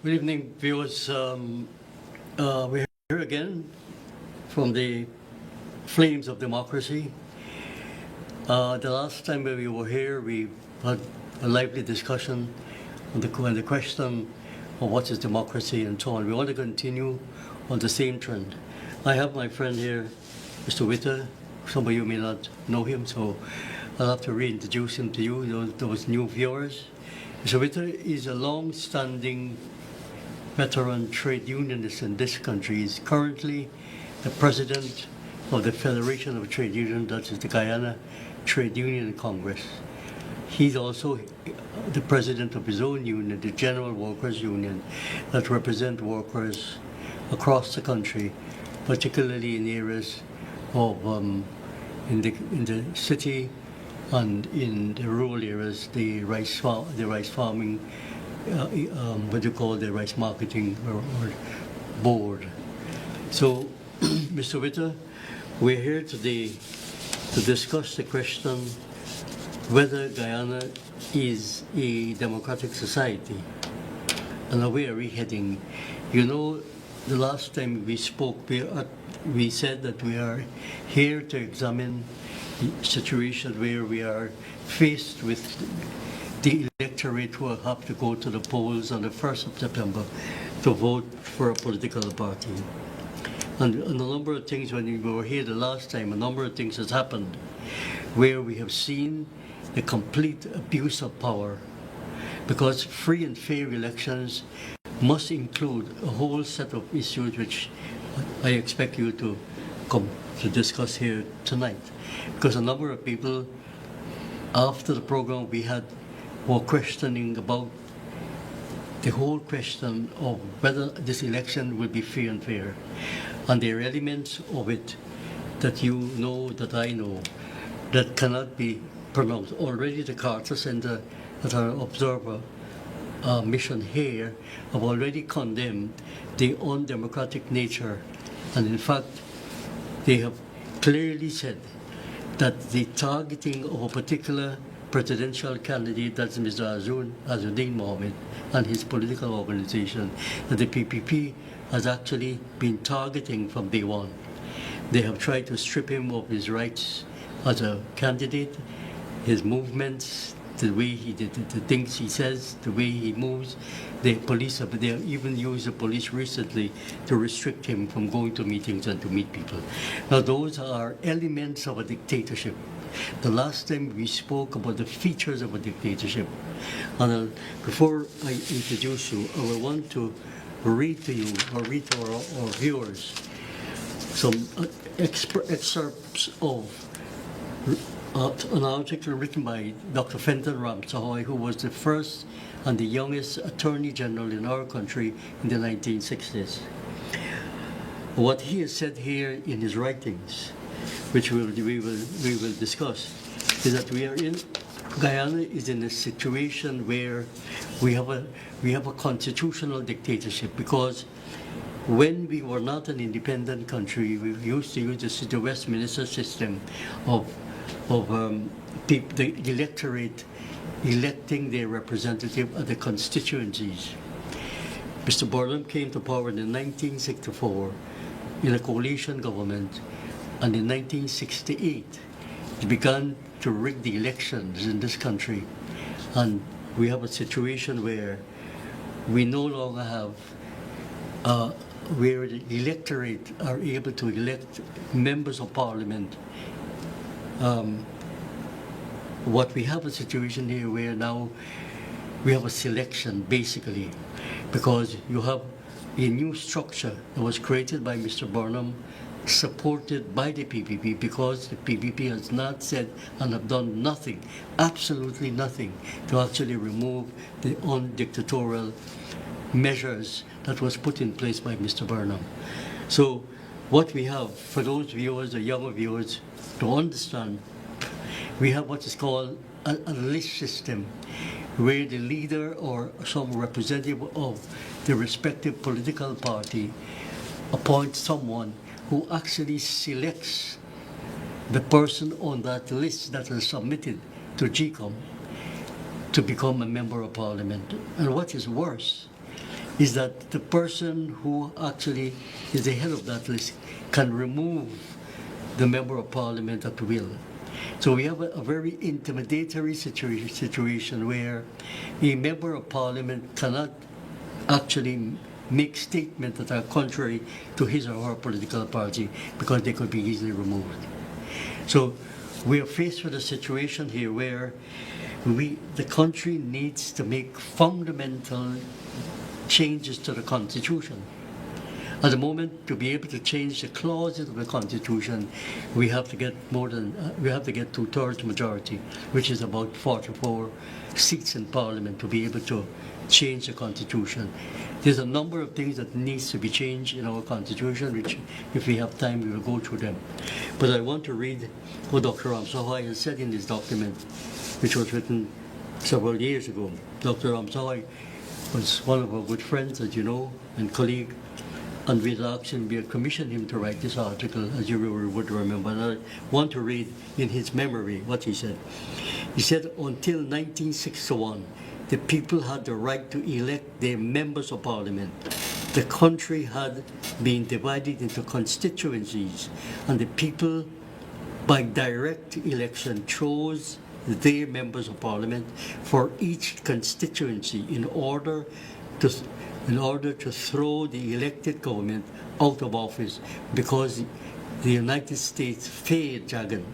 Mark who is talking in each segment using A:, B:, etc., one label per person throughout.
A: Good evening, viewers. We're here again from the flames of democracy. The last time we were here, we had a lively discussion on the question of what is democracy and so on. We want to continue on the same trend. I have my friend here, Mr. Witter. Some of you may not know him, so I'll have to reintroduce him to you, those new viewers. Mr. Witter is a long-standing veteran trade unionist in this country. He is currently the president of the Federation of Trade Unions, that is the Guyana Trade Union Congress. He's also the president of his own union, the General Workers Union, that represent workers across the country, particularly in areas of in the city and in the rural areas, the rice farming, what you call the rice marketing or board. So, Mr. Witter, we're here today to discuss the question whether Guyana is a democratic society. And where are we heading? You know, the last time we spoke, we said that we are here to examine the situation where we are faced with the electorate who will have to go to the polls on the 1st of September to vote for a political party. And a number of things, when we were here the last time, a number of things has happened where we have seen the complete abuse of power, because free and fair elections must include a whole set of issues which I expect you to come to discuss here tonight. Because a number of people, after the program we had, were questioning about the whole question of whether this election will be free and fair. And there are elements of it that you know, that I know, that cannot be pronounced. Already the Carter Center, that our observer mission here, have already condemned the undemocratic nature. And in fact, they have clearly said that the targeting of a particular presidential candidate, that's Mr. Azuddin Mohammed, and his political organization, that the PPP has actually been targeting from day one. They have tried to strip him of his rights as a candidate, his movements, the way he did, the things he says, the way he moves. The police have even used the police recently to restrict him from going to meetings and to meet people. Now those are elements of a dictatorship. The last time we spoke about the features of a dictatorship. And before I introduce you, I will want to read to you, or read to our viewers, some excerpts of an article written by Dr. Fenton Ramsay, who was the first and the youngest Attorney General in our country in the 1960s. What he has said here in his writings, which we will discuss, is that Guyana is in a situation where we have a constitutional dictatorship, because when we were not an independent country, we used to use the Westminster system of the electorate electing their representative at the constituencies. Mr. Burnham came to power in 1964 in a coalition government, and in 1968 he began to rig the elections in this country, and we have a situation where we no longer have where the electorate are able to elect members of parliament. What we have a situation here where now we have a selection, basically, because you have a new structure that was created by Mr. Burnham, supported by the PPP, because the PPP has not said and have done nothing, absolutely nothing, to actually remove the undictatorial measures that was put in place by Mr. Burnham. So what we have, for those viewers, the younger viewers, to understand, we have what is called a list system, where the leader or some representative of the respective political party appoints someone who actually selects the person on that list that is submitted to GCOM to become a member of parliament. And what is worse, is that the person who actually is the head of that list can remove the member of parliament at will. So we have a very intimidatory situation where a member of parliament cannot actually make statements that are contrary to his or her political party because they could be easily removed. So we are faced with a situation here where the country needs to make fundamental changes to the Constitution. At the moment, to be able to change the clauses of the Constitution, we have to get two-thirds majority, which is about 44 seats in Parliament, to be able to change the Constitution. There's a number of things that needs to be changed in our Constitution, which, if we have time, we will go through them. But I want to read what Dr. Ramsawhai has said in this document, which was written several years ago. Dr. Ramsawhai was one of our good friends, as you know, and colleague, and we commissioned him to write this article, as you would remember. And I want to read in his memory what he said. He said, until 1961, the people had the right to elect their members of parliament. The country had been divided into constituencies, and the people, by direct election, chose their members of parliament for each constituency in order to throw the elected government out of office because the United States failed Jagan.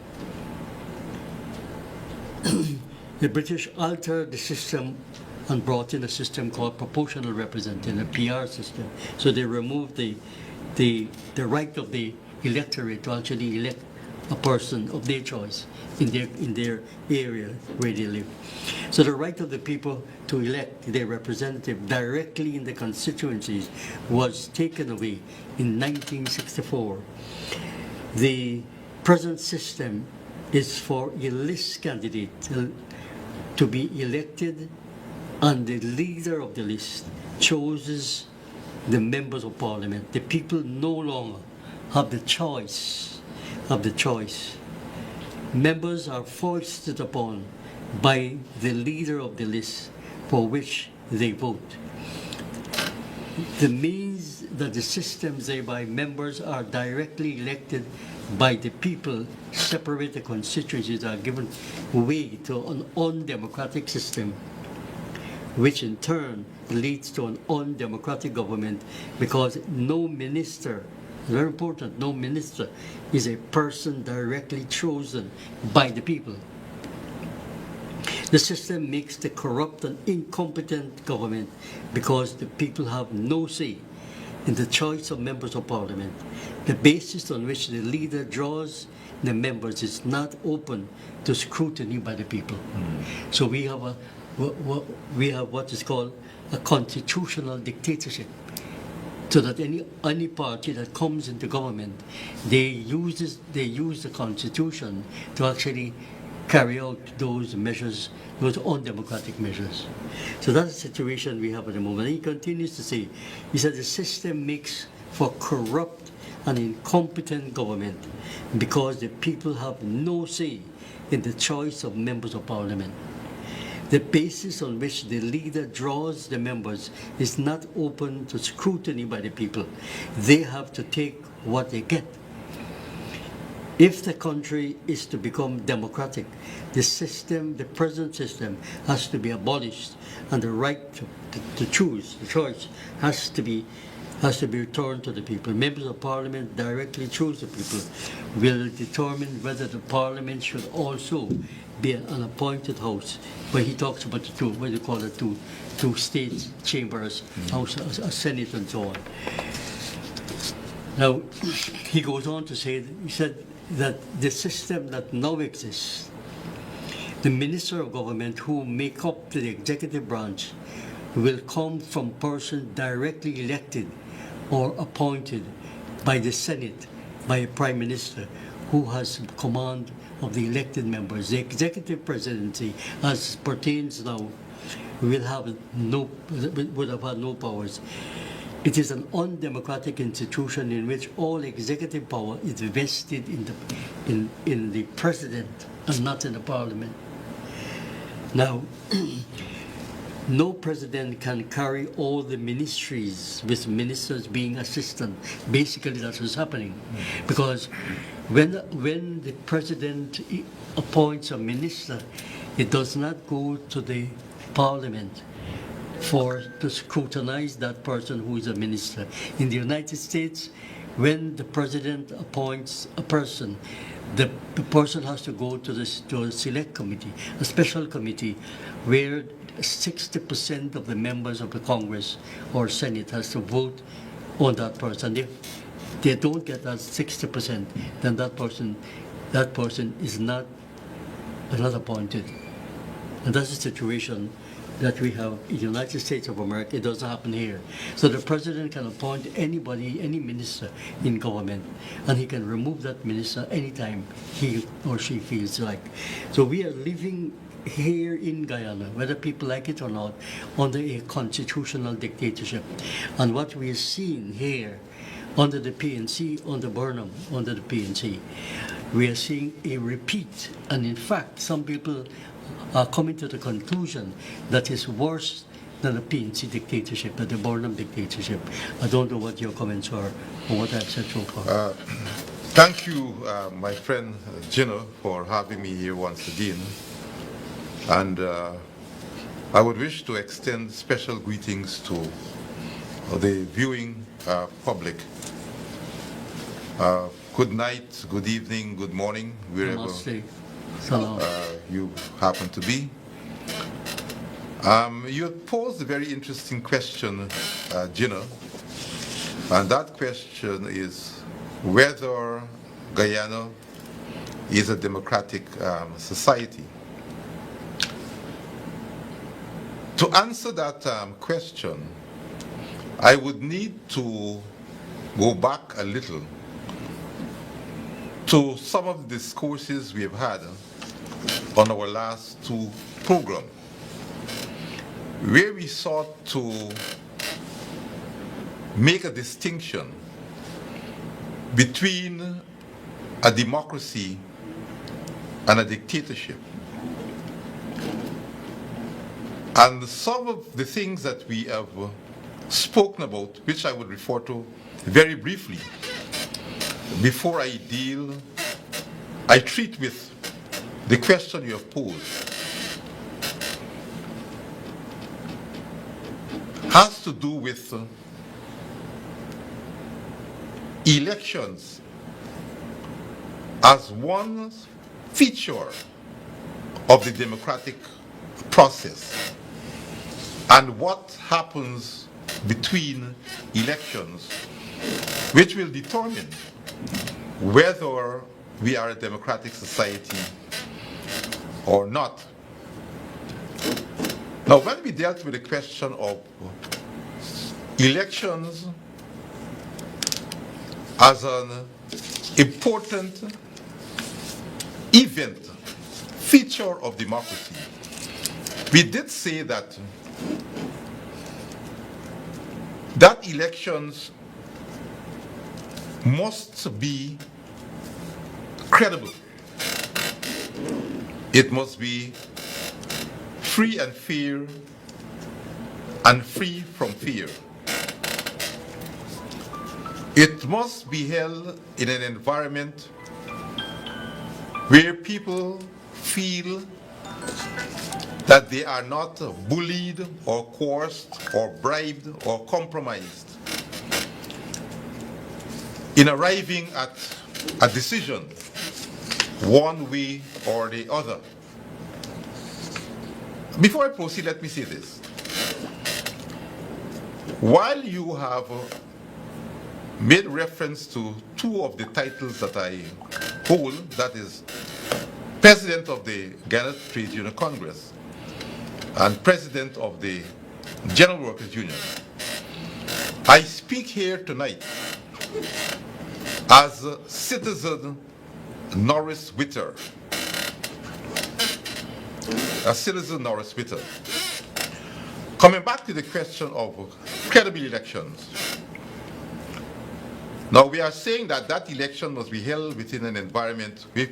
A: The British altered the system and brought in a system called proportional representation, a PR system. So they removed the right of the electorate to actually elect a person of their choice in their area where they live. So the right of the people to elect their representative directly in the constituencies was taken away in 1964. The present system is for a list candidate to be elected, and the leader of the list chooses the members of parliament. The people no longer have the choice. Members are foisted upon by the leader of the list for which they vote. The means that the system thereby members are directly elected by the people separate the constituencies are given way to an undemocratic system, which in turn leads to an undemocratic government because no minister, very important, no minister is a person directly chosen by the people. The system makes the corrupt and incompetent government because the people have no say in the choice of members of parliament. The basis on which the leader draws the members is not open to scrutiny by the people. So we have what is called a constitutional dictatorship. So that any party that comes into government, they use the Constitution to actually carry out those measures, those undemocratic measures. So that's the situation we have at the moment. And he continues to say, he said the system makes for corrupt and incompetent government because the people have no say in the choice of members of parliament. The basis on which the leader draws the members is not open to scrutiny by the people. They have to take what they get. If the country is to become democratic, the present system has to be abolished, and the right to choose, the choice, has to be returned to the people. Members of parliament directly choose the people, will determine whether the parliament should also be an appointed house, where he talks about the two, what do you call it, two state chambers, house, a senate, and so on. Now, he goes on to say, he said that the system that now exists, the minister of government who make up the executive branch will come from persons directly elected or appointed by the Senate, by a prime minister who has command of the elected members. The executive presidency, as pertains now, would have had no powers. It is an undemocratic institution in which all executive power is vested in the president and not in the parliament. Now, no president can carry all the ministries with ministers being assistant. Basically, that's what's happening. Because when the president appoints a minister, it does not go to the parliament to scrutinize that person who is a minister. In the United States, when the president appoints a person, the person has to go to a select committee, a special committee, where 60% of the members of the Congress or Senate has to vote on that person. If they don't get that 60%, then that person is not appointed. And that's the situation that we have in the United States of America. It doesn't happen here. So the president can appoint anybody, any minister in government, and he can remove that minister anytime he or she feels like. So we are living here in Guyana, whether people like it or not, under a constitutional dictatorship. And what we are seeing here under the PNC, under Burnham, under the PNC, we are seeing a repeat. And in fact, some people are coming to the conclusion that it's worse than the PNC dictatorship, than the Burnham dictatorship. I don't know what your comments are or what I've said so far.
B: Thank you, my friend Jinnah, for having me here once again. And I would wish to extend special greetings to the viewing public. Good night, good evening, good morning, wherever you happen to be. You posed a very interesting question, Jinnah, and that question is whether Guyana is a democratic society. To answer that question, I would need to go back a little to some of the discourses we have had on our last two programs, where we sought to make a distinction between a democracy and a dictatorship. And some of the things that we have spoken about, which I would refer to very briefly, before I treat with the question you have posed, has to do with elections as one feature of the democratic process, and what happens between elections, which will determine whether we are a democratic society or not. Now, when we dealt with the question of elections as an important event, feature of democracy, we did say that elections must be credible. It must be free and fair and free from fear. It must be held in an environment where people feel that they are not bullied or coerced or bribed or compromised in arriving at a decision one way or the other. Before I proceed, let me say this. While you have made reference to two of the titles that I hold, that is President of the Guyana Trade Union Congress and President of the General Workers Union, I speak here tonight as citizen Norris Witter. Citizen Norris Witter. Coming back to the question of credible elections. Now we are saying that election must be held within an environment where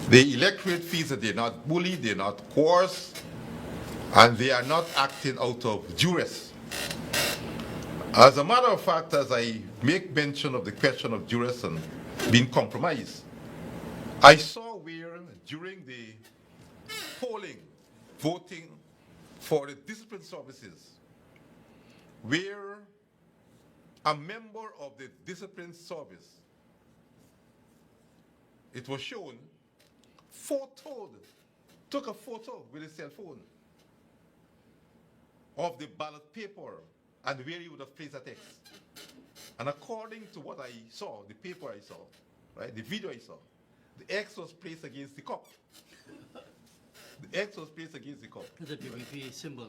B: the electorate feels that they're not bullied, they're not coerced, and they are not acting out of duress. As a matter of fact, as I make mention of the question of duress and being compromised, I saw where during the polling, voting for the discipline services, where a member of the discipline service, it was shown, took a photo with his cell phone of the ballot paper and where he would have placed a X. And according to what I saw, the paper I saw, right, the video I saw, the X was placed against the cup. The X was placed against the cup.
A: The PPP symbol.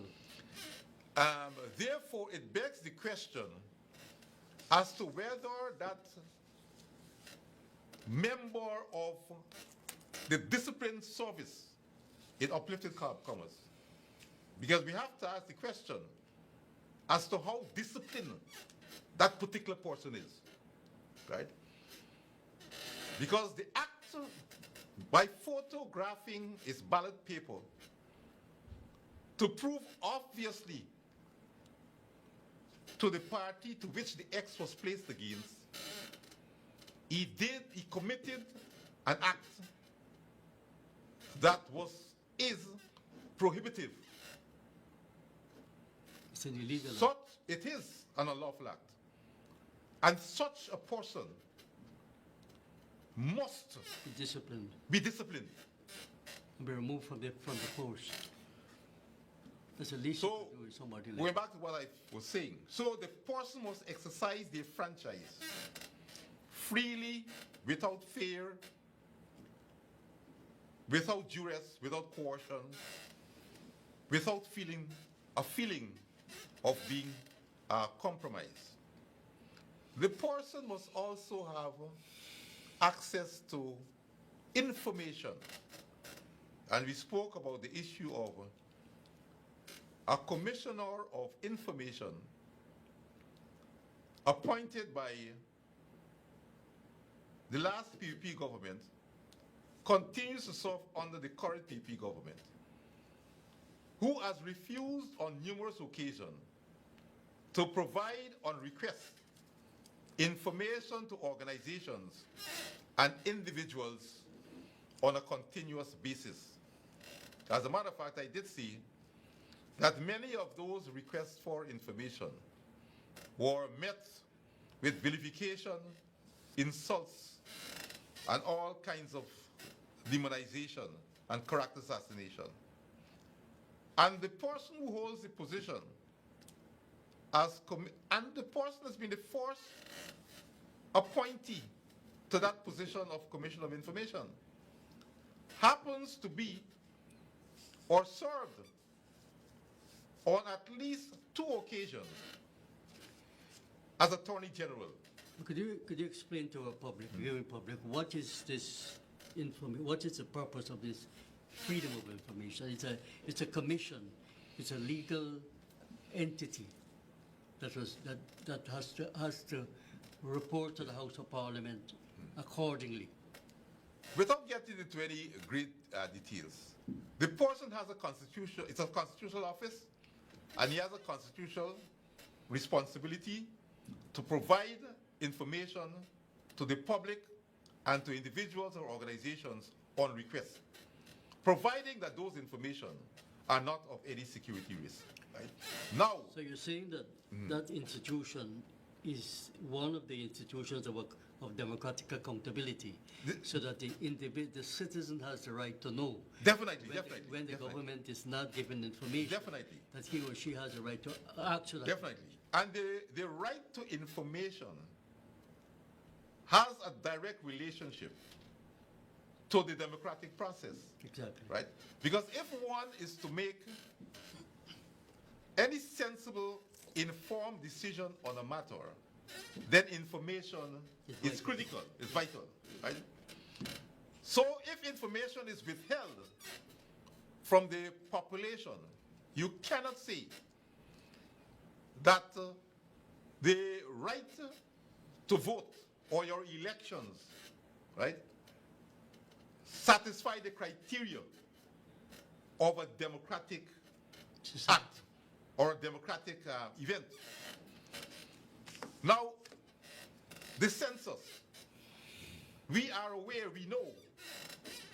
B: Therefore, it begs the question as to whether that member of the discipline service in uplifted commerce, because we have to ask the question as to how disciplined that particular person is, right? Because the act by photographing his ballot paper to prove obviously to the party to which the X was placed against, he committed an act that is prohibitive.
A: It's an illegal
B: Such, it is an unlawful act. And such a person must
A: be disciplined. And be removed from the post. That's the least you can do with somebody like
B: going back to what I was saying. So the person must exercise their franchise freely, without fear, without duress, without coercion, without a feeling of being compromised. The person must also have access to information. And we spoke about the issue of a commissioner of information appointed by the last PPP government, continues to serve under the current PPP government, who has refused on numerous occasions to provide on request information to organizations and individuals on a continuous basis. As a matter of fact, I did see that many of those requests for information were met with vilification, insults, and all kinds of demonization and character assassination. And the person who holds the position and the person has been the first appointee to that position of Commissioner of Information, happens to be or served on at least 2 occasions as Attorney General.
A: Could you explain to our public, viewing public, what is this what is the purpose of this freedom of information? It's a commission. It's a legal entity that has to report to the House of Parliament accordingly.
B: Without getting into any great details, the person has a constitution. It's a constitutional office, and he has a constitutional responsibility to provide information to the public and to individuals or organizations on request, providing that those information are not of any security risk. Right? Now,
A: so you're saying that that institution is one of the institutions of democratic accountability, so that the citizen has the right to know.
B: Definitely,
A: when the government is not given information.
B: Definitely.
A: That he or she has a right to actually.
B: Definitely. And the right to information has a direct relationship to the democratic process.
A: Exactly.
B: Right? Because if one is to make any sensible, informed decision on a matter, then information is critical, is vital. Right? So if information is withheld from the population, you cannot say that the right to vote or your elections, right, satisfy the criteria of a democratic act or a democratic event. Now, the census. We are aware, we know,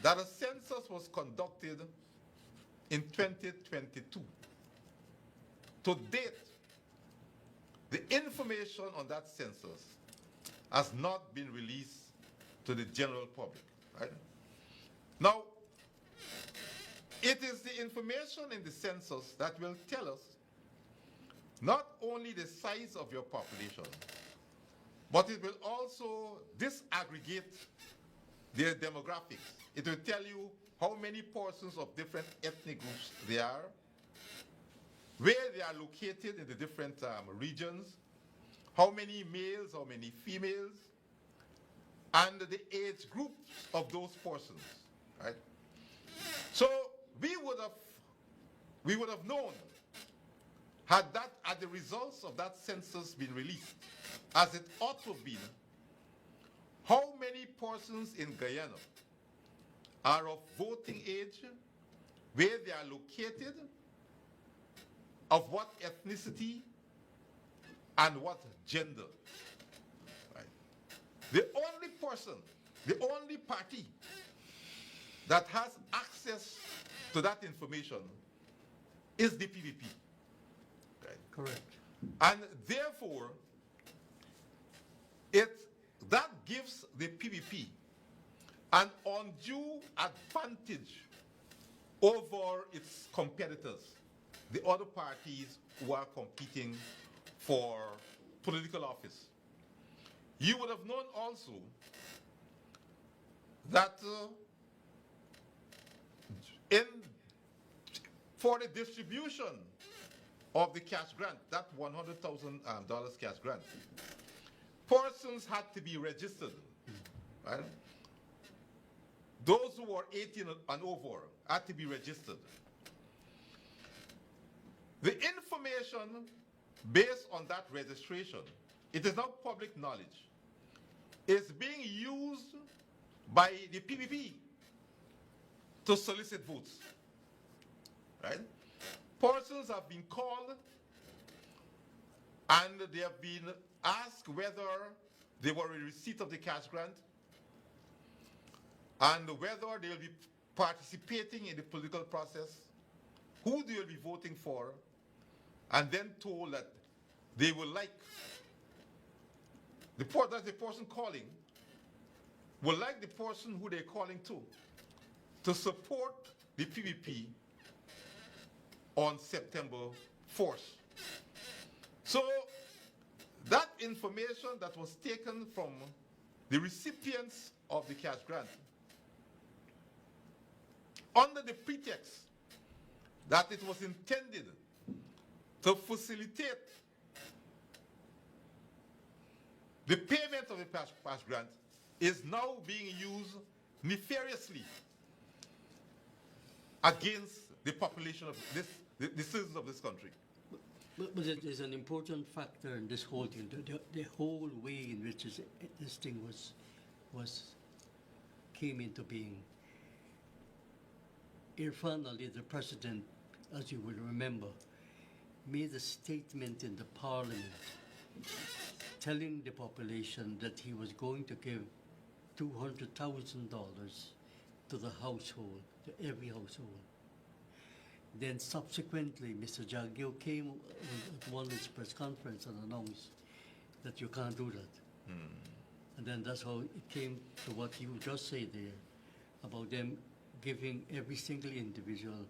B: that a census was conducted in 2022. To date, the information on that census has not been released to the general public. Right? Now, it is the information in the census that will tell us not only the size of your population, but it will also disaggregate their demographics. It will tell you how many persons of different ethnic groups there are, where they are located in the different regions, how many males, how many females, and the age groups of those persons. Right? So we would have known had the results of that census been released, as it ought to have been, how many persons in Guyana are of voting age, where they are located, of what ethnicity, and what gender. Right? The only person, the only party that has access to that information is the PVP. Right?
A: Correct.
B: And therefore, that gives the PVP an undue advantage over its competitors, the other parties who are competing for political office. You would have known also that for the distribution of the cash grant, that $100,000 cash grant, persons had to be registered. Right? Those who were 18 and over had to be registered. The information based on that registration, it is now public knowledge, is being used by the PVP to solicit votes. Right? Persons have been called and they have been asked whether they were in receipt of the cash grant and whether they will be participating in the political process, who they will be voting for, and then told that they will like the person calling will like the person who they're calling to support the PVP on September 4th. So that information that was taken from the recipients of the cash grant, under the pretext that it was intended to facilitate the payment of the cash grant, is now being used nefariously against the population of the citizens of this country.
A: But it is an important factor in this whole thing, the whole way in which this thing came into being. Irfan Ali, the president, as you will remember, made a statement in the parliament telling the population that he was going to give $200,000 to the household, to every household. Then subsequently, Mr. Jagyo came at one of his press conference and announced that you can't do that. And then that's how it came to what you just said there, about them giving every single individual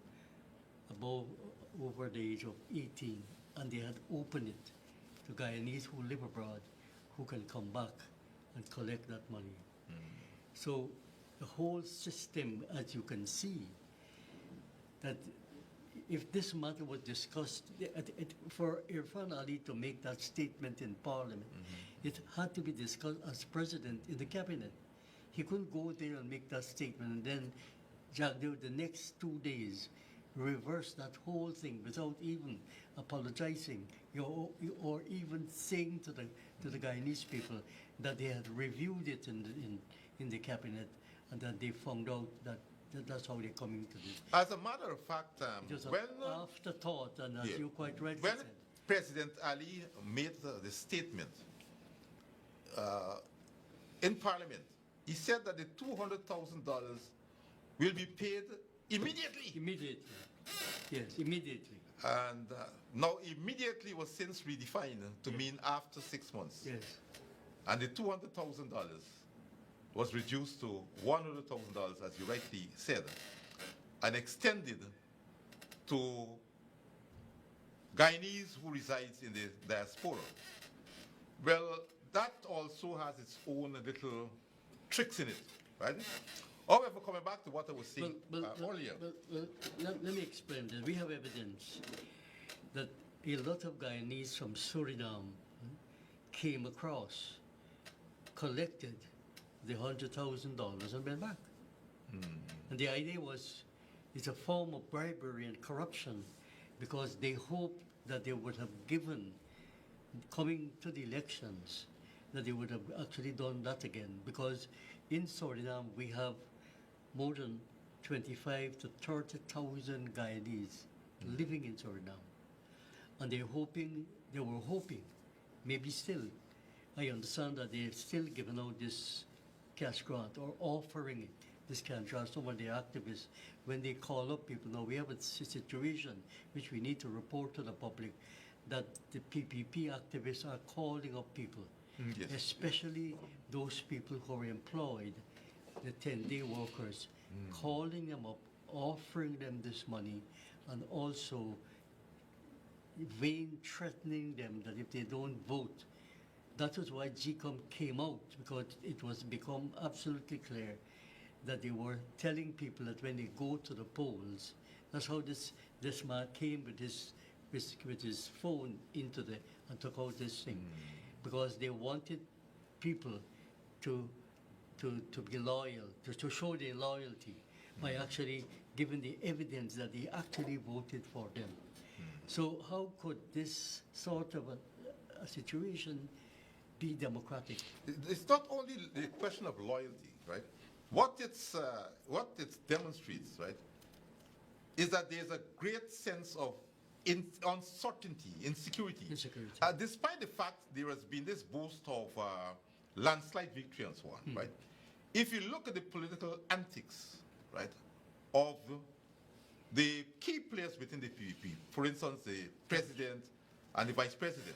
A: over the age of 18, and they had opened it to Guyanese who live abroad, who can come back and collect that money. So the whole system, as you can see, that if this matter was discussed, for Irfan Ali to make that statement in Parliament, it had to be discussed as president in the cabinet. He couldn't go there and make that statement and then Jagdev the next 2 days reverse that whole thing without even apologizing or even saying to the Guyanese people that they had reviewed it in the cabinet and that they found out that That's how they're coming to this.
B: As a matter of fact,
A: It was
B: when
A: an afterthought, and as
B: yeah.
A: you quite rightly
B: when
A: said.
B: President Ali made the statement in Parliament, he said that the $200,000 will be paid immediately.
A: Immediately. Yes, immediately.
B: And now immediately was since redefined to mean after 6 months.
A: Yes.
B: And the $200,000 was reduced to $100,000, as you rightly said, and extended to Guyanese who resides in the diaspora. Well, that also has its own little tricks in it, right? However, coming back to what I was saying earlier.
A: Let me explain this. We have evidence that a lot of Guyanese from Suriname came across, collected the $100,000 and went back. And the idea was, it's a form of bribery and corruption, because they hoped that they would have given, coming to the elections, that they would have actually done that again. Because in Suriname, we have more than 25 to 30,000 Guyanese living in Suriname. And they were hoping, maybe still, I understand that they've still given out this cash grant or offering it, this cash grant. Some of the activists, when they call up people, now we have a situation which we need to report to the public, that the PPP activists are calling up people,
B: Yes.
A: especially those people who are employed, the 10-day workers, calling them up, offering them this money, and also vain threatening them that if they don't vote. That was why GCOM came out, because it was become absolutely clear that they were telling people that when they go to the polls, that's how this man came with his phone into and took out this thing, because they wanted people to be loyal, to show their loyalty by actually giving the evidence that they actually voted for them. So how could this sort of a situation be democratic?
B: It's not only the question of loyalty, right? What it demonstrates, right, is that there's a great sense of uncertainty, insecurity. Despite the fact there has been this boast of landslide victory and so on, right? If you look at the political antics, right, of the key players within the PPP, for instance, the president and the vice president,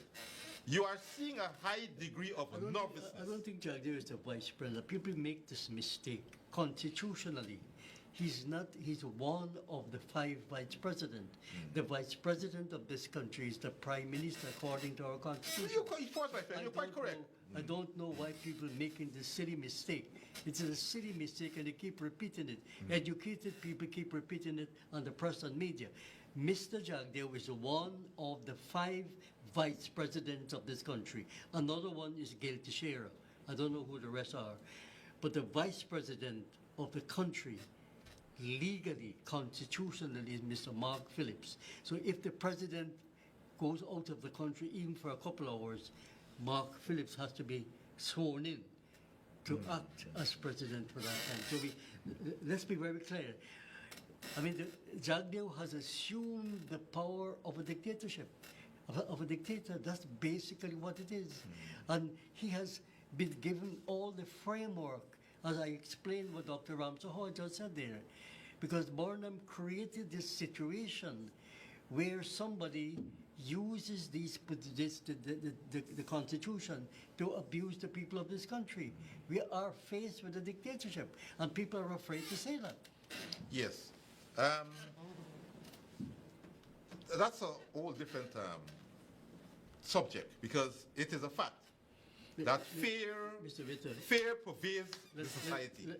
B: you are seeing a high degree of nervousness.
A: I don't think Jack Deere is the vice president. People make this mistake. Constitutionally, he's one of the 5 vice presidents. The vice president of this country is the prime minister, according to our constitution.
B: You're quite correct.
A: I don't know why people are making this silly mistake. It's a silly mistake, and they keep repeating it. Educated people keep repeating it on the press and media. Mr. Jagdeo is one of the 5 vice presidents of this country. Another one is Gail Teixeira. I don't know who the rest are. But the vice president of the country, legally, constitutionally, is Mr. Mark Phillips. So if the president goes out of the country even for a couple of hours, Mark Phillips has to be sworn in to act as president for that time. So let's be very clear. I mean, Jagdeo has assumed the power of a dictatorship, of a dictator. That's basically what it is. And he has been given all the framework, as I explained what Dr. Ramsahar just said there. Because Burnham created this situation where somebody uses the Constitution to abuse the people of this country. We are faced with a dictatorship, and people are afraid to say that.
B: Yes. That's a whole different subject, because it is a fact that fear pervades the society.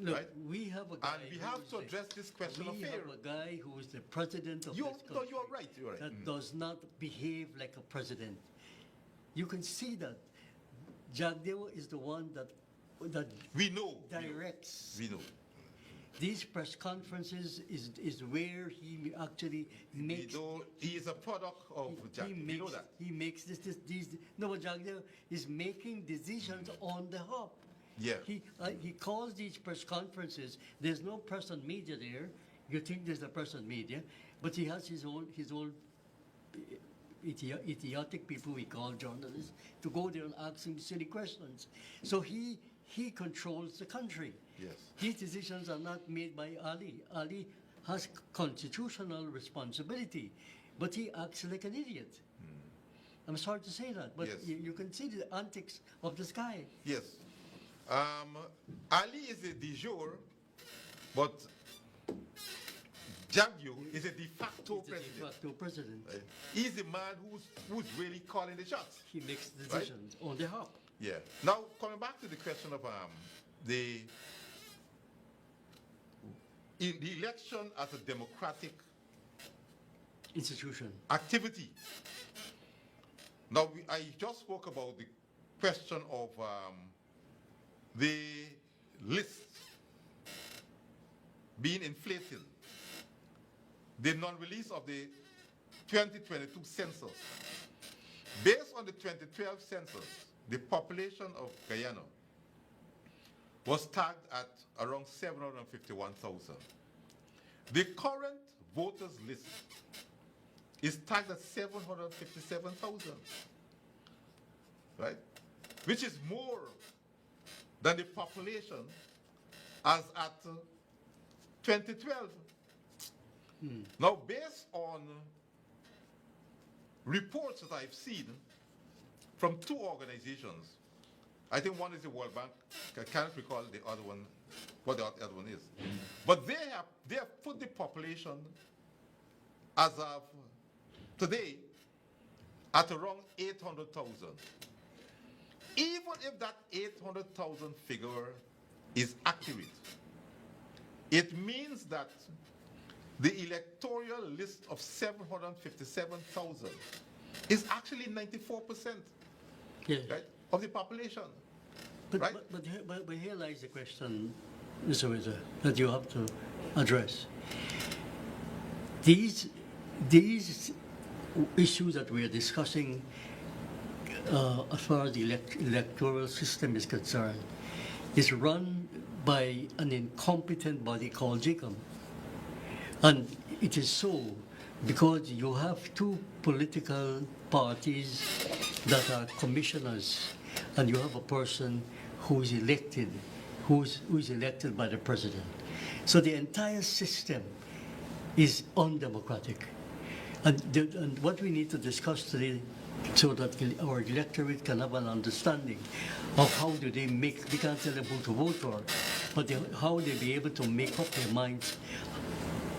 A: Look,
B: right?
A: we have a guy,
B: and we have to address this question of fear.
A: We have a guy who is the president of this country.
B: No, you're right. You're right.
A: That does not behave like a president. You can see that. Jagdeo is the one that
B: we know
A: directs.
B: We know.
A: These press conferences is where he actually makes.
B: He is a product of Jagdeo. We know that.
A: He makes these. No, but Jagdeo is making decisions on the hop.
B: Yeah.
A: He calls these press conferences. There's no press and media there. You think there's a press and media, but he has his own idiotic people we call journalists to go there and ask him silly questions. So he controls the country.
B: Yes.
A: These decisions are not made by Ali. Ali has constitutional responsibility, but he acts like an idiot. I'm sorry to say that, but
B: Yes.
A: you can see the antics of this guy.
B: Yes. Ali is a de jure, but Jagyo is a de facto
A: He's the
B: president.
A: de facto president.
B: Right? He's the man who's really calling the shots.
A: He makes decisions on the hop.
B: Yeah. Now, coming back to the question of the election as a democratic
A: Institution.
B: activity. Now, I just spoke about the question of the list being inflated, the non-release of the 2022 census. Based on the 2012 census, the population of Guyana was tagged at around 751,000. The current voters list is tagged at 757,000, right? Which is more than the population as at 2012. Now, based on reports that I've seen from two organizations, I think one is the World Bank, I can't recall the other one, what the other one is. But they have put the population as of today at around 800,000. Even if that 800,000 figure is accurate, it means that the electoral list of 757,000 is actually 94%,
A: Yeah.
B: right, of the population.
A: But,
B: right?
A: but here lies the question, Mr. Witter, that you have to address. These issues that we are discussing as far as the electoral system is concerned is run by an incompetent body called JICOM. And it is so because you have two political parties that are commissioners, and you have a person who is elected, who is elected by the president. So the entire system is undemocratic. And what we need to discuss today, so that our electorate can have an understanding of how do they make, we can't tell them who to vote for, but how they be able to make up their minds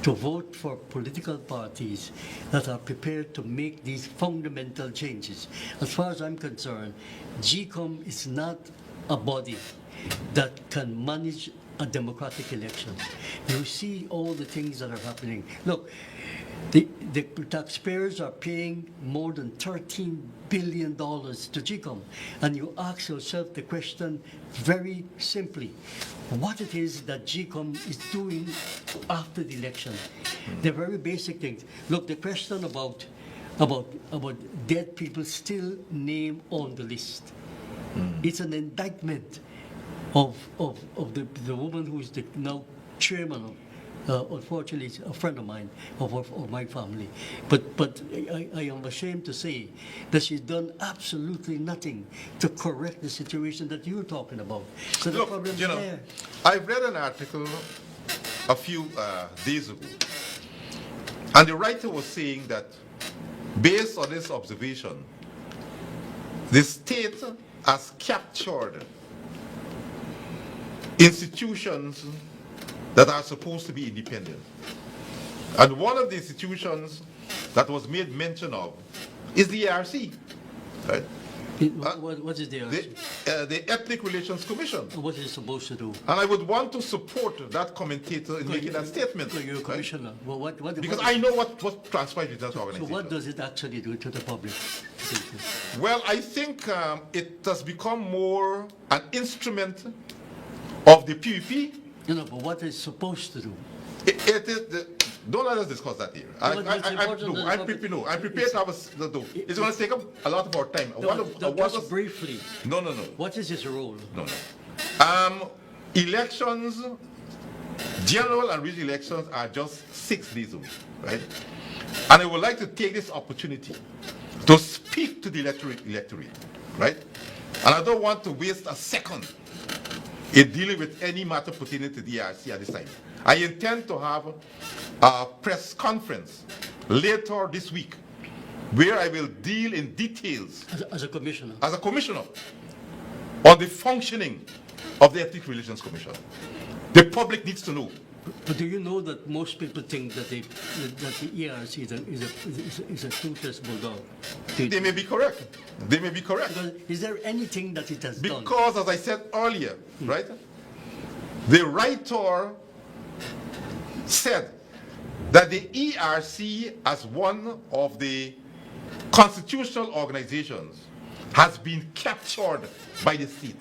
A: to vote for political parties that are prepared to make these fundamental changes. As far as I'm concerned, GCOM is not a body that can manage a democratic election. You see all the things that are happening. Look, the taxpayers are paying more than $13 billion to GCOM. And you ask yourself the question very simply, what it is that GCOM is doing after the election. The very basic things. Look, the question about dead people still named on the list. It's an indictment of the woman who is the now chairman of, unfortunately, it's a friend of mine, of my family. But I am ashamed to say that she's done absolutely nothing to correct the situation that you're talking about. So the problem is there.
B: I've read an article a few days ago, and the writer was saying that based on this observation, the state has captured institutions that are supposed to be independent. And one of the institutions that was made mention of is the ARC. Right?
A: What is the
B: The Ethnic Relations Commission.
A: What is it supposed to do?
B: And I would want to support that commentator in making that statement.
A: You're a
B: right?
A: commissioner. Well,
B: Because I know what transpired with that
A: so
B: organization.
A: what does it actually do to the public?
B: Well, I think it has become more an instrument of the PVP.
A: But what is supposed to do?
B: It is don't let us discuss that here. I'm prepared to have it's going to take up a lot of our time.
A: Just briefly.
B: No.
A: What is his role?
B: No. Elections, general and regional elections are just 6 days away, right? And I would like to take this opportunity to speak to the electorate, right? And I don't want to waste a second in dealing with any matter pertaining to the DRC at this time. I intend to have a press conference later this week where I will deal in details
A: As a commissioner.
B: as a commissioner on the functioning of the Ethnic Relations Commission. The public needs to know.
A: But do you know that most people think that the ERC is a toothless bulldog?
B: They may be correct. They may be correct.
A: Because is there anything that it has done?
B: Because, as I said earlier, right, the writer said that the ERC, as one of the constitutional organizations, has been captured by the state.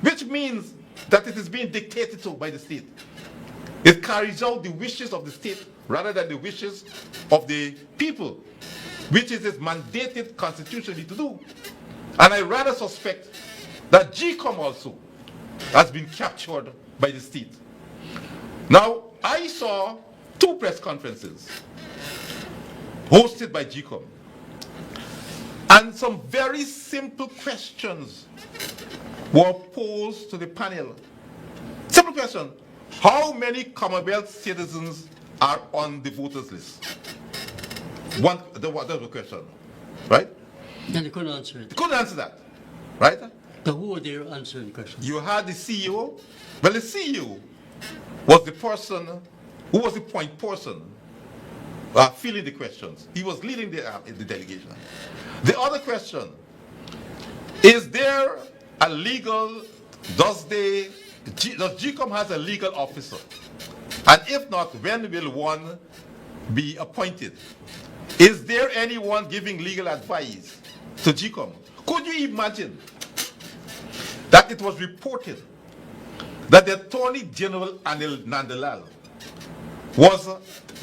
B: Which means that it is being dictated to by the state. It carries out the wishes of the state rather than the wishes of the people, which is mandated constitutionally to do. And I rather suspect that GCOM also has been captured by the state. Now, I saw 2 press conferences hosted by GCOM, and some very simple questions were posed to the panel. Simple question: how many Commonwealth citizens are on the voters list? That was the question, right?
A: And they couldn't answer it.
B: They couldn't answer that, right?
A: So who were there answering the question?
B: You had the CEO. Well, the CEO was the person who was the point person filling the questions. He was leading the delegation. The other question: is there a legal? Does GCOM has a legal officer? And if not, when will one be appointed? Is there anyone giving legal advice to GCOM? Could you imagine that it was reported that the Attorney General Anil Nandalal was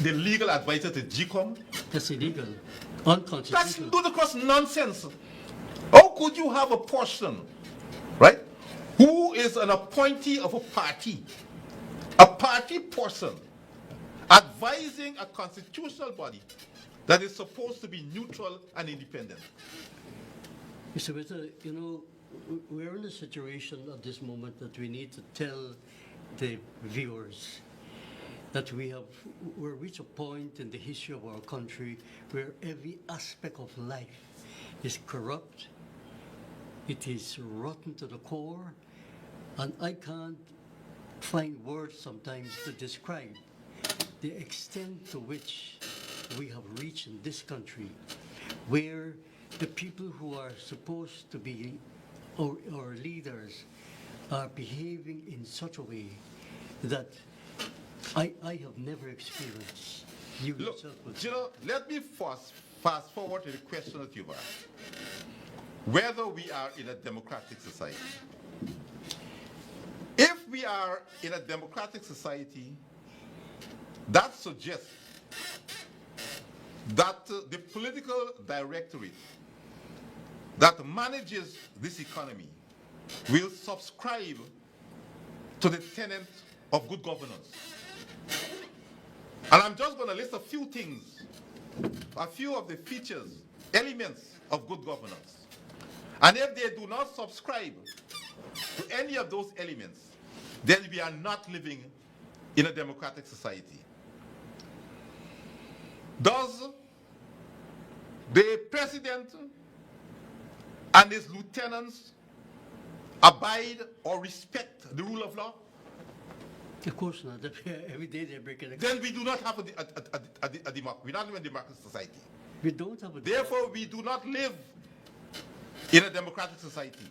B: the legal advisor to GCOM?
A: That's illegal.
B: That's
A: Unconstitutional.
B: ludicrous nonsense. How could you have a person, right, who is an appointee of a party person, advising a constitutional body that is supposed to be neutral and independent?
A: Mr. Witter, you know, we're in a situation at this moment that we need to tell the viewers that we're reached a point in the history of our country where every aspect of life is corrupt, it is rotten to the core, and I can't find words sometimes to describe the extent to which we have reached in this country, where the people who are supposed to be our leaders are behaving in such a way that I have never experienced. You
B: Look,
A: yourself would.
B: you know, let me fast forward to the question that you've asked. Whether we are in a democratic society. If we are in a democratic society, that suggests that the political directorate that manages this economy will subscribe to the tenet of good governance. And I'm just going to list a few things, a few of the features, elements of good governance. And if they do not subscribe to any of those elements, then we are not living in a democratic society. Does the president and his lieutenants abide or respect the rule of law?
A: Of course not. Every day they're breaking the.
B: Then we do not have a democracy. We don't live in a democratic society.
A: We don't have a.
B: Therefore, we do not live in a democratic society.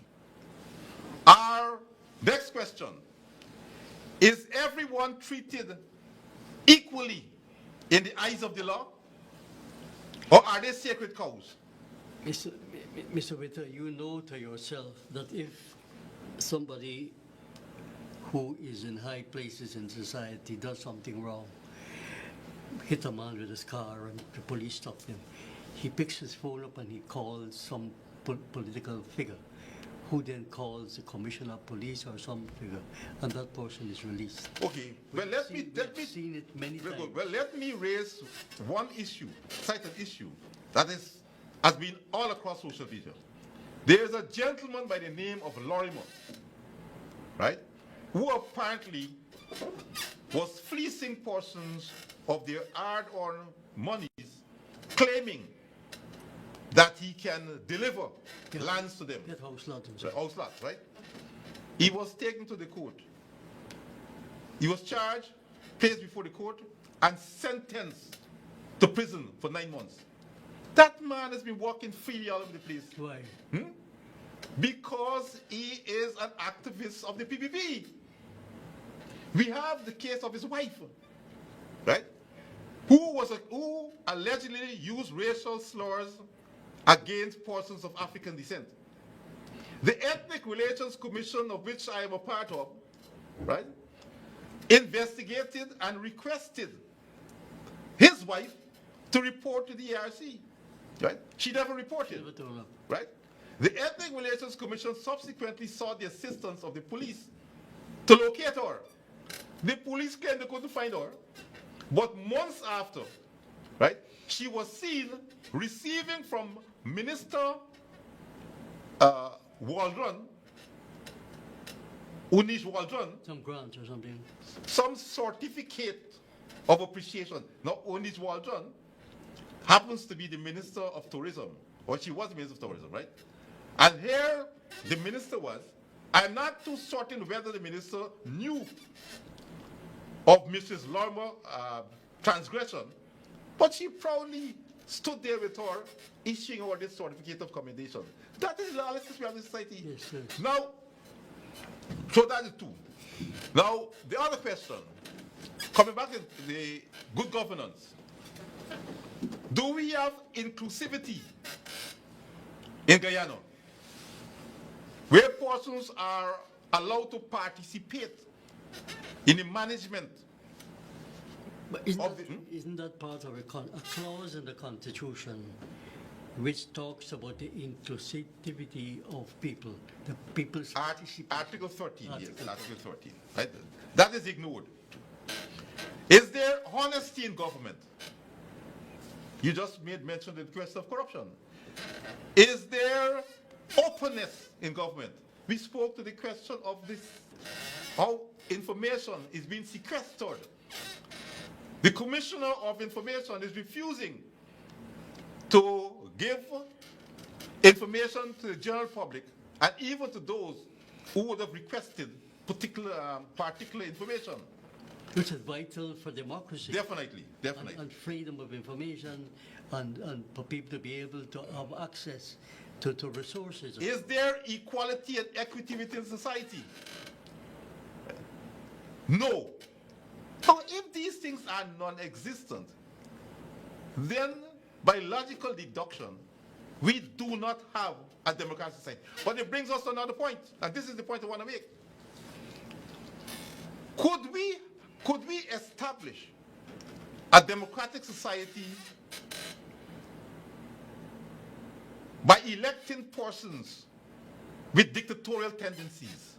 B: Our next question: is everyone treated equally in the eyes of the law? Or are they sacred cows?
A: Mr. Witter, you know to yourself that if somebody who is in high places in society does something wrong, hit a man with his car and the police stop him, he picks his phone up and he calls some political figure who then calls the commissioner of police or some figure, and that person is released.
B: Okay, well,
A: We've seen it many
B: very
A: times.
B: good. Well, let me raise one issue, cite an issue that has been all across social media. There's a gentleman by the name of Lorimer, right, who apparently was fleecing portions of their hard-earned monies, claiming that he can deliver lands to them.
A: Get house lot and so.
B: Right, house lots, right? He was taken to the court. He was charged, placed before the court, and sentenced to prison for 9 months. That man has been walking freely all over the place.
A: Why?
B: Because he is an activist of the PPP. We have the case of his wife, right? Who allegedly used racial slurs against persons of African descent. The Ethnic Relations Commission, of which I am a part of, right, investigated and requested his wife to report to the ERC, right? She never reported,
A: Never turn up.
B: right? The Ethnic Relations Commission subsequently sought the assistance of the police to locate her. The police claimed they couldn't find her, but months after, right, she was seen receiving from Minister Waldron, Unish Waldron,
A: Some grant or something.
B: some certificate of appreciation. Now, Unish Waldron happens to be the Minister of Tourism, or she was the Minister of Tourism, right? And here the minister was. I'm not too certain whether the minister knew of Mrs. Lorimer transgression, but she proudly stood there with her, issuing her this certificate of commendation. That is the lawlessness we have in society.
A: Yes, yes.
B: Now, so that is two. Now, the other question, coming back to the good governance, do we have inclusivity in Guyana, where persons are allowed to participate in the management?
A: But isn't,
B: Of
A: that,
B: the-
A: isn't that part of a clause in the Constitution which talks about the inclusivity of people, the people's participation?
B: Article 13, yes,
A: Article
B: Article 13. Right? That is ignored. Is there honesty in government? You just made mention of the question of corruption. Is there openness in government? We spoke to the question of this, how information is being sequestered. The Commissioner of Information is refusing to give information to the general public and even to those who would have requested particular information.
A: Which is vital for democracy.
B: Definitely, definitely.
A: And freedom of information and for people to be able to have access to resources.
B: Is there equality and equity within society? No. So if these things are non-existent, then by logical deduction, we do not have a democratic society. But it brings us to another point, and this is the point I want to make. Could we establish a democratic society by electing persons with dictatorial tendencies?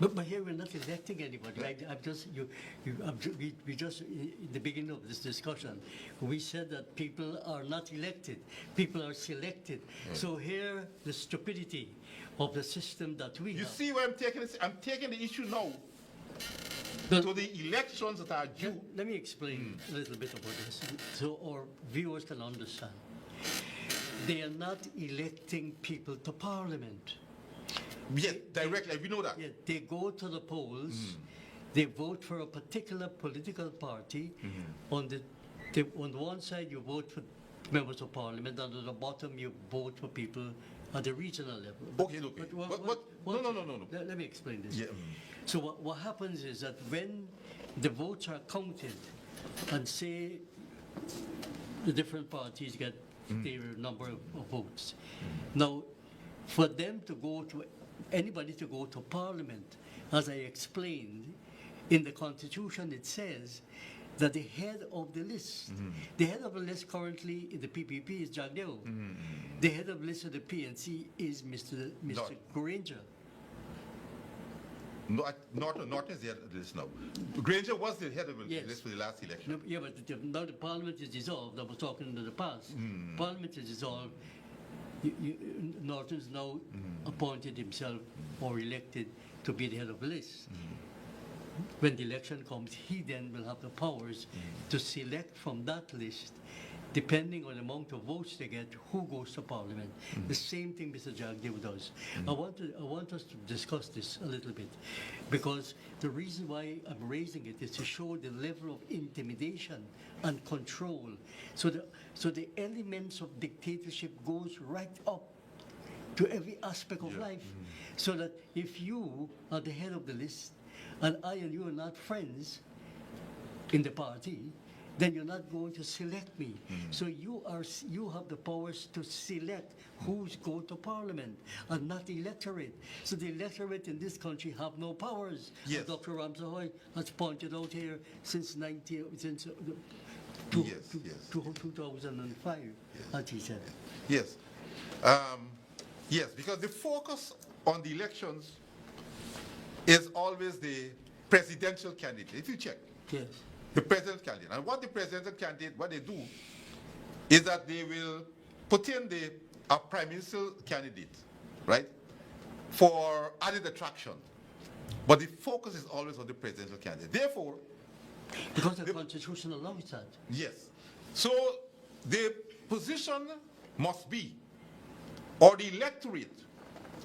A: But here we're not electing anybody. Right? We just in the beginning of this discussion, we said that people are not elected, people are selected. So here the stupidity of the system that we
B: You
A: have.
B: see where I'm taking this? I'm taking the issue now
A: But
B: to the elections that are due.
A: let me explain a little bit about this so our viewers can understand. They are not electing people to parliament.
B: Yes, directly, we know that.
A: Yeah, they go to the polls, they vote for a particular political party. On the one side, you vote for members of parliament, and on the bottom, you vote for people at the regional level.
B: Okay, okay. No.
A: Let me explain this.
B: Yeah.
A: So what happens is that when the votes are counted, and say the different parties get their number of votes, now for them to go to anybody to go to parliament, as I explained, in the Constitution it says that the head of the list, the head of the list currently in the PPP is Jack Dale. The head of the list of the PNC is Mr. Granger.
B: Not as the head of the list now. Granger was the head of the
A: Yes.
B: list for the last election.
A: No, yeah, but now the parliament is dissolved. I was talking in the past. Parliament is dissolved. Norton's now appointed himself or elected to be the head of the list. When the election comes, he then will have the powers to select from that list, depending on the amount of votes they get, who goes to Parliament. The same thing Mr. Jagdev does. I want us to discuss this a little bit, because the reason why I'm raising it is to show the level of intimidation and control. So the elements of dictatorship goes right up to every aspect of life. So that if you are the head of the list, and I and you are not friends in the party, then you're not going to select me. So you have the powers to select who's go to Parliament, and not the electorate. So the electorate in this country have no powers.
B: Yes.
A: As Dr. Ramsahoy has pointed out here since 2005, as he said.
B: Yes. Yes, because the focus on the elections is always the presidential candidate. If you check,
A: Yes.
B: the presidential candidate. And what the presidential candidate, what they do, is that they will put in a prime minister candidate, right, for added attraction. But the focus is always on the presidential candidate. Therefore,
A: Because the Constitution allows that.
B: yes. So the position must be, or the electorate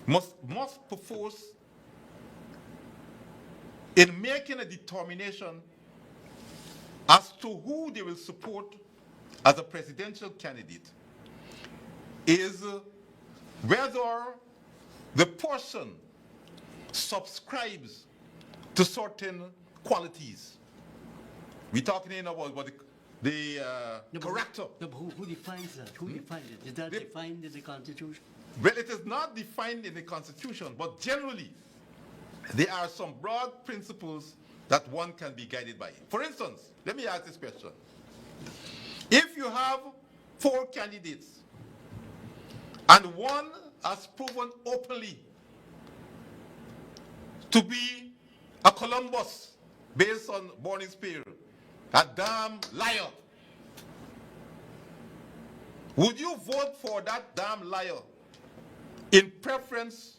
B: must perforce in making a determination as to who they will support as a presidential candidate is whether the person subscribes to certain qualities. We're talking here about the character.
A: No, but who defines that? Who defines it? Is that defined in the Constitution?
B: Well, it is not defined in the Constitution, but generally, there are some broad principles that one can be guided by. For instance, let me ask this question. If you have 4 candidates, and one has proven openly to be a Columbus, based on Born Spear, a damn liar, would you vote for that damn liar in preference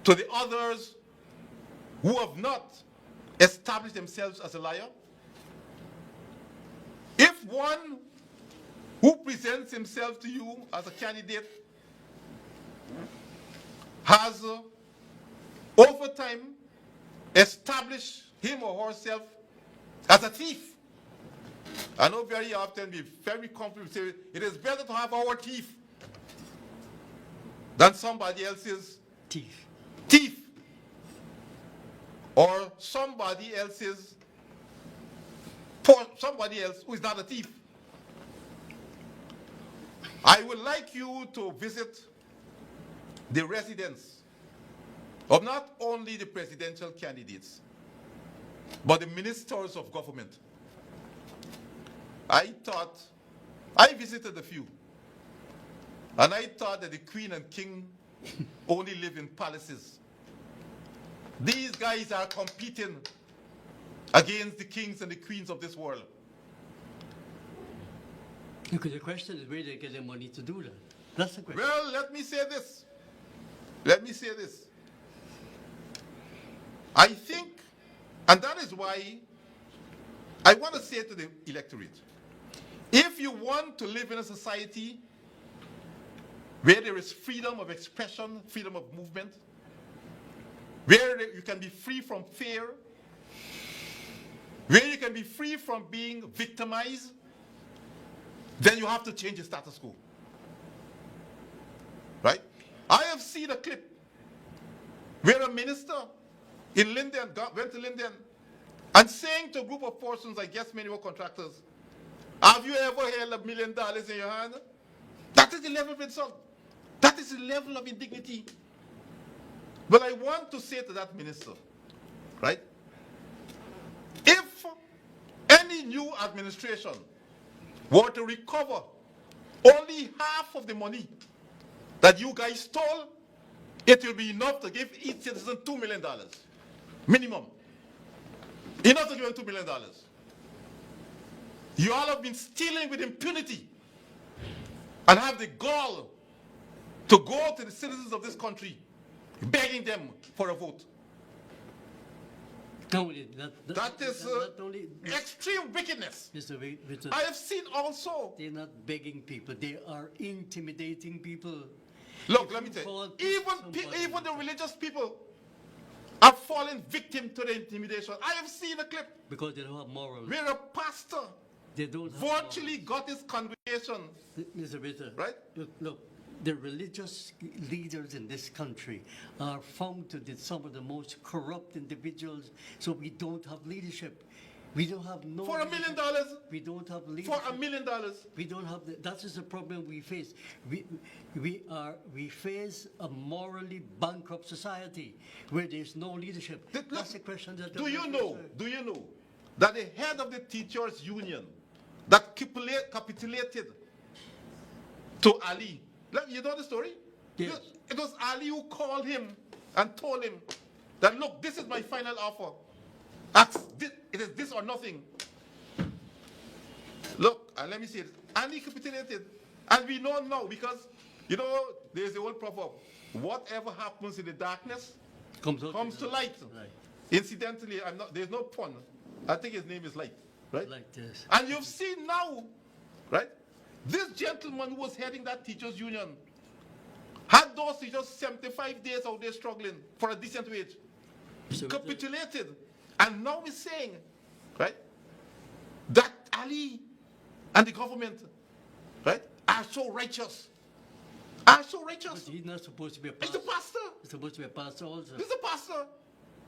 B: to the others who have not established themselves as a liar? If one who presents himself to you as a candidate has over time established him or herself as a thief, I know very often we very comfortable say it is better to have our thief than somebody else's thief, or somebody else who is not a thief. I would like you to visit the residence of not only the presidential candidates, but the ministers of government. I visited a few, and I thought that the Queen and King only live in palaces. These guys are competing against the kings and the queens of this world.
A: Because the question is where they get the money to do that. That's the question.
B: Well, let me say this. I think, and that is why I want to say to the electorate, if you want to live in a society where there is freedom of expression, freedom of movement, where you can be free from fear, where you can be free from being victimized, then you have to change the status quo. Right? I have seen a clip where a minister in Linden went to Linden and saying to a group of persons, I guess many were contractors, have you ever held $1 million in your hand? That is the level of insult. That is the level of indignity. But I want to say to that minister, right? If any new administration were to recover only half of the money that you guys stole, it will be enough to give each citizen $2 million. Minimum. Enough to give them $2 million. You all have been stealing with impunity and have the gall to go to the citizens of this country begging them for a vote.
A: No,
B: That is
A: not only,
B: extreme wickedness.
A: Mr. Witter,
B: I have seen also.
A: they're not begging people, they are intimidating people.
B: Look,
A: If
B: let me
A: you
B: tell you,
A: call somebody-
B: even the religious people are falling victim to the intimidation. I have seen a clip
A: Because they don't have morals.
B: where a pastor
A: They don't have
B: virtually got his congregation,
A: Mr. Witter,
B: right?
A: Look, the religious leaders in this country are found to be some of the most corrupt individuals, so we don't have leadership. We don't have no
B: For $1
A: leadership.
B: million,
A: We don't have
B: for
A: leadership.
B: $1 million.
A: We don't have that is the problem we face. We face a morally bankrupt society where there's no leadership.
B: Look,
A: That's the question that
B: Do you know that the head of the teachers union that capitulated to Ali, you know the story?
A: Yes.
B: It was Ali who called him and told him that, look, this is my final offer. It is this or nothing. Look, and let me say it. Ali capitulated. And we know now because, you know, there's the old proverb, whatever happens in the darkness
A: comes
B: to light.
A: Right.
B: Incidentally, there's no pun. I think his name is Light, right?
A: Like this.
B: And you've seen now, right? This gentleman who was heading that teachers union had those teachers 75 days out there struggling for a decent wage.
A: So
B: Capitulated. And now he's saying, right, that Ali and the government, right, are so righteous. Are so righteous.
A: But he's not supposed to be a
B: It's
A: pastor.
B: the pastor.
A: He's supposed to be a pastor also.
B: It's the pastor.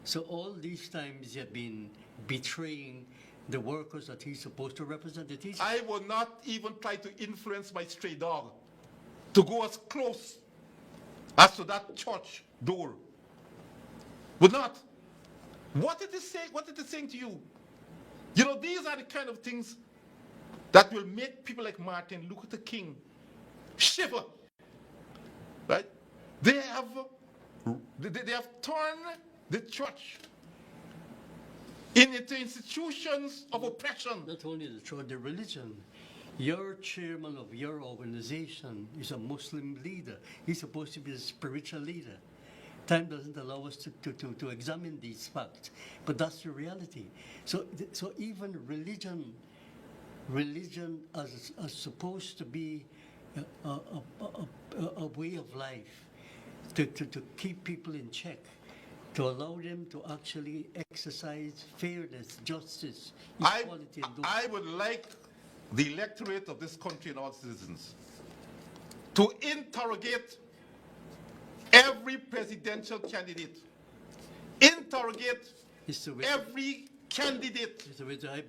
A: So all these times you have been betraying the workers that he's supposed to represent, the teachers.
B: I will not even try to influence my stray dog to go as close as to that church door. Would not. What it is saying to you? You know, these are the kind of things that will make people like Martin Luther King shiver. Right? They have turned the church into institutions of oppression.
A: Not only the church, the religion. Your chairman of your organization is a Muslim leader. He's supposed to be a spiritual leader. Time doesn't allow us to examine these facts, but that's the reality. So even religion as supposed to be a way of life, to keep people in check, to allow them to actually exercise fairness, justice, equality.
B: I would like the electorate of this country and all citizens to interrogate every presidential candidate. Interrogate every candidate,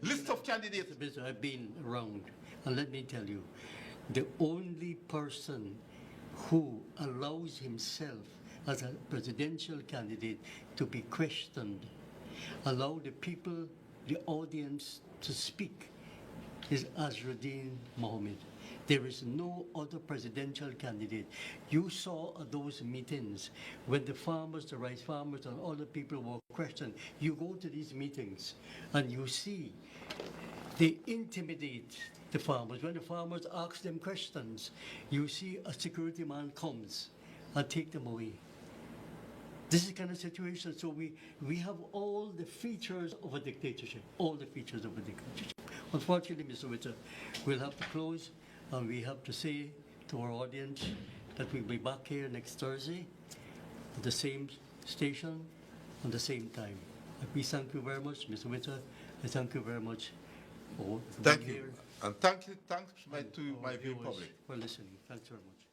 B: list of candidates.
A: Mr. Witter, I've been around, and let me tell you, the only person who allows himself as a presidential candidate to be questioned, allow the people, the audience to speak, is Azruddin Mohammed. There is no other presidential candidate. You saw at those meetings when the farmers, the rice farmers, and other people were questioned. You go to these meetings and you see they intimidate the farmers. When the farmers ask them questions, you see a security man comes and take them away. This is the kind of situation. So we have all the features of a dictatorship. All the features of a dictatorship. Unfortunately, Mr. Witter, we'll have to close, and we have to say to our audience that we'll be back here next Thursday at the same station on the same time. We thank you very much, Mr. Witter. I thank you very much for
B: Thank
A: being
B: you.
A: here.
B: And thanks to my viewing
A: viewers
B: public.
A: for listening. Thanks very much.